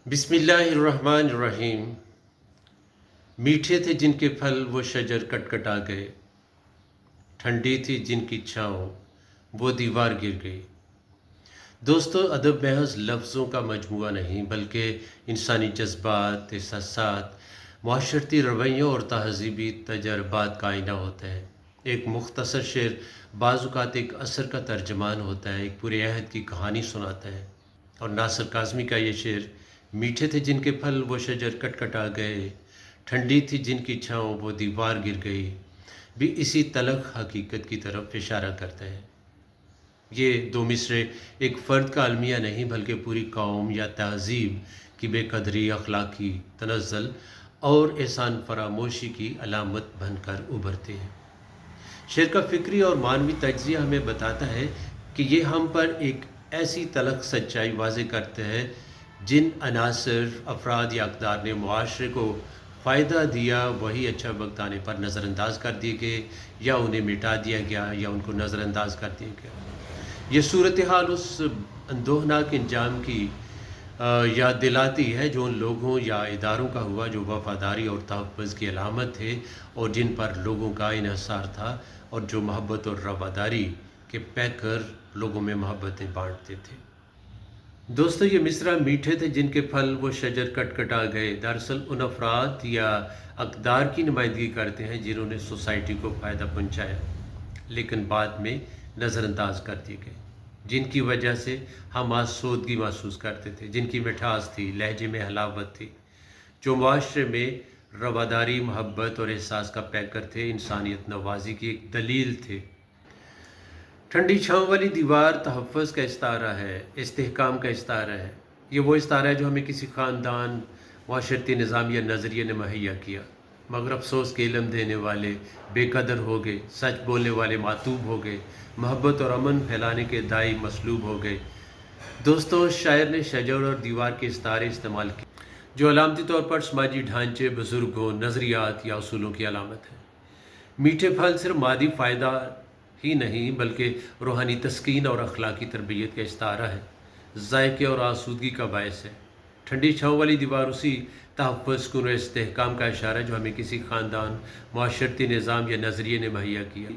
बिस्मिल्लाहिर्रहमानिर्रहीम। मीठे थे जिनके फल वो शजर कटकटा गए, ठंडी थी जिनकी छाँव वो दीवार गिर गई। दोस्तों, अदब महज लफ्ज़ों का मजमूआ नहीं बल्कि इंसानी जज्बात, एहसासात, माशरती रवैयों और तहज़ीबी तजर्बात का आईना होता है। एक मुख्तसर शेर बाज़ औक़ात एक असर का तर्जमान होता है, एक पूरे अहद की कहानी सुनाता है। और नासिर काज़मी का ये शेर, मीठे थे जिनके फल वो शजर कटकटा गए, ठंडी थी जिनकी छाँव वो दीवार गिर गई, भी इसी तलख़ हकीकत की तरफ इशारा करता है। ये दो मिसरे एक फ़र्द का अलमिया नहीं बल्कि पूरी कौम या तहज़ीब की बेकदरी, अखलाकी तनज़्ज़ुल और एहसान फरामोशी की अलामत बनकर उभरते हैं। शेर का फ़िक्री और मानवी तज्ज़िया हमें बताता है कि ये हम पर एक ऐसी तलख़ सच्चाई वाज़ेह करते हैं जिन अनासर, अफराद या अक़दार ने मुआशरे को फ़ायदा दिया वही अच्छा वक्त आने पर नज़रअंदाज कर दिए गए, या उन्हें मिटा दिया गया, या उनको नज़रअंदाज कर दिया गया। ये सूरत हाल उस अंदोहनाक इंजाम की याद दिलाती है जो उन लोगों या इदारों का हुआ जो वफ़ादारी और तहफ़्फ़ुज़ की अलामत थे और जिन पर लोगों का इन्हिसार था, और जो मोहब्बत और रवादारी के पैकर लोगों में मोहब्बतें बांटते थे। दोस्तों, ये मिसरा मीठे थे जिनके फल वो शजर कटकटा गए दरअसल उन अफराद या अक़दार की नुमाइंदगी करते हैं जिन्होंने सोसाइटी को फ़ायदा पहुँचाया लेकिन बाद में नज़रअंदाज कर दिए गए, जिनकी वजह से हम आसूदगी महसूस करते थे, जिनकी मिठास थी, लहजे में हलावत थी, जो मुआशरे में रवादारी, मोहब्बत और एहसास का पैकर थे, इंसानियत नवाजी की एक दलील थे। ठंडी छाँव वाली दीवार तहफ़्फ़ुज़ का इस्तारा है, इस्तेहकाम का इस्तारा है। ये वो इस्तारा है जो हमें किसी ख़ानदान, माशरती निज़ाम या नज़रिए ने मुहैया किया, मगर अफसोस के इल्म देने वाले बेकदर हो गए, सच बोलने वाले मातूब हो गए, मोहब्बत और अमन फैलाने के दाई मसलूब हो गए। दोस्तों, शायर ने शजर और दीवार के इस्तारे इस्तेमाल किए जो अलामती तौर पर समाजी ढांचे, बुज़ुर्गों, नज़रियात या असूलों की अलामत है। मीठे फल सिर्फ मादी फ़ायदा ही नहीं बल्कि रूहानी तस्कीन और अखलाकी तरबियत का इस्तारा है, ज़ायक़े और आसूदगी का बायस है। ठंडी छाँव वाली दीवार उसी तहफ़्फ़ुज़, सुकून और इस्तेहकाम का इशारा है जो हमें किसी ख़ानदान, माशरती निज़ाम या नज़रिए ने मुहैया किया।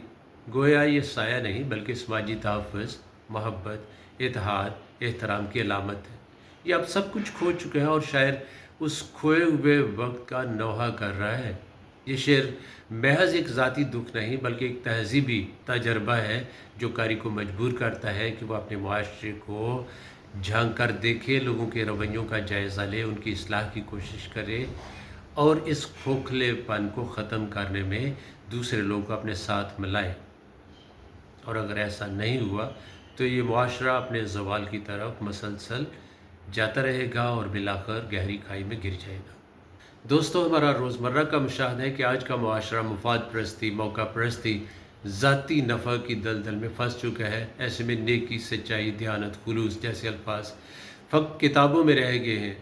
गोया ये साया नहीं बल्कि समाजी तहफ़्फ़ुज़, मोहब्बत, इत्तेहाद, एहतराम की अलामत है। ये अब सब कुछ खो चुका है और शायर उस खोए हुए वक्त का नौहा कर रहा है। ये शेर महज एक ज़ाती दुख नहीं बल्कि एक तहज़ीबी तजर्बा है जो कारी को मजबूर करता है कि वह अपने मुआशरे को झांक कर देखे, लोगों के रवैयों का जायज़ा ले, उनकी इस्लाह की कोशिश करे और इस खोखलेपन को ख़त्म करने में दूसरे लोगों को अपने साथ मिलाए। और अगर ऐसा नहीं हुआ तो ये मुआशरा अपने ज़वाल की तरफ मसलसल जाता रहेगा और बिलाखिर गहरी खाई में गिर जाएगा। दोस्तों, हमारा रोज़मर्रा का मुशाहदा है कि आज का मुआशरा मुफाद परस्ती, मौका परस्ती, ज़ाती नफ़ा की दलदल में फंस चुका है। ऐसे में नेकी, सच्चाई, दयानत, खुलूस जैसे अल्फाज फ़क़्त किताबों में रह गए हैं।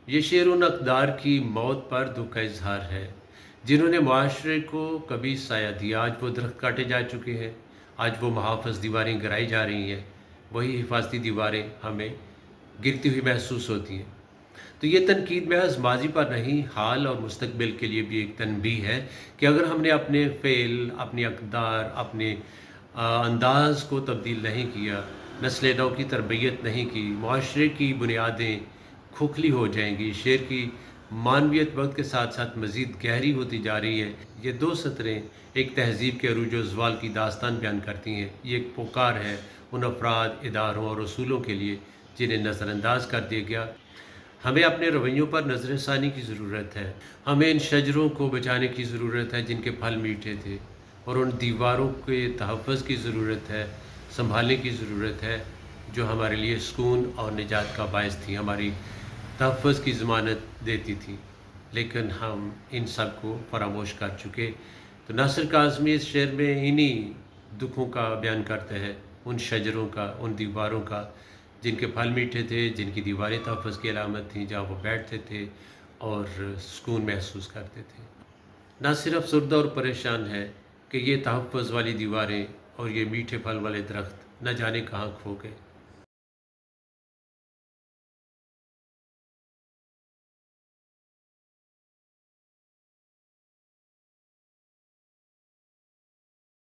ये शेर उन अक़दार की मौत पर दुख का इजहार है जिन्होंने मुआशरे को कभी साया दिया। आज वो दरख्त काटे जा चुके हैं, आज वो मुहाफ़िज़ दीवारें गिराई जा रही हैं, वही हिफाजती दीवारें हमें गिरती हुई महसूस होती हैं। तो ये तनकीद महज माजी पर नहीं, हाल और मुस्तकबिल के लिए भी एक तनबीह है कि अगर हमने अपने फ़ेल, अपनी अक़दार, अपने अंदाज़ को तब्दील नहीं किया, नस्ल नौ की तरबियत नहीं की, मुआशरे की बुनियादें खोखली हो जाएंगी। शेर की मानवियत वक्त के साथ साथ मज़ीद गहरी होती जा रही है। ये दो सतरें एक तहज़ीब के अरूज व ज़वाल की दास्तान बयान करती हैं। ये एक पुकार है उन अफराद, इदारों और असूलों के लिए जिन्हें नज़रअंदाज कर दिया गया। हमें अपने रवैयों पर नज़रसानी की ज़रूरत है। हमें इन शजरों को बचाने की ज़रूरत है जिनके फल मीठे थे, और उन दीवारों के तहफ़्फ़ुज़ की ज़रूरत है, संभालने की ज़रूरत है जो हमारे लिए सुकून और निजात का बायस थी, हमारी तहफ़्फ़ुज़ की ज़मानत देती थी। लेकिन हम इन सब को फरामोश कर चुके। तो नासिर काज़मी इस शेर में इन्हीं दुखों का बयान करते हैं, उन शजरों का, उन दीवारों का जिनके फल मीठे थे, जिनकी दीवारें तहफ़्फ़ुज़ की अलामत थीं, जहाँ वो बैठते थे और सुकून महसूस करते थे। नासिर अफ़सरदा और परेशान है कि ये तहफ़्फ़ुज़ वाली दीवारें और ये मीठे फल वाले दरख्त न जाने कहाँ खो गए।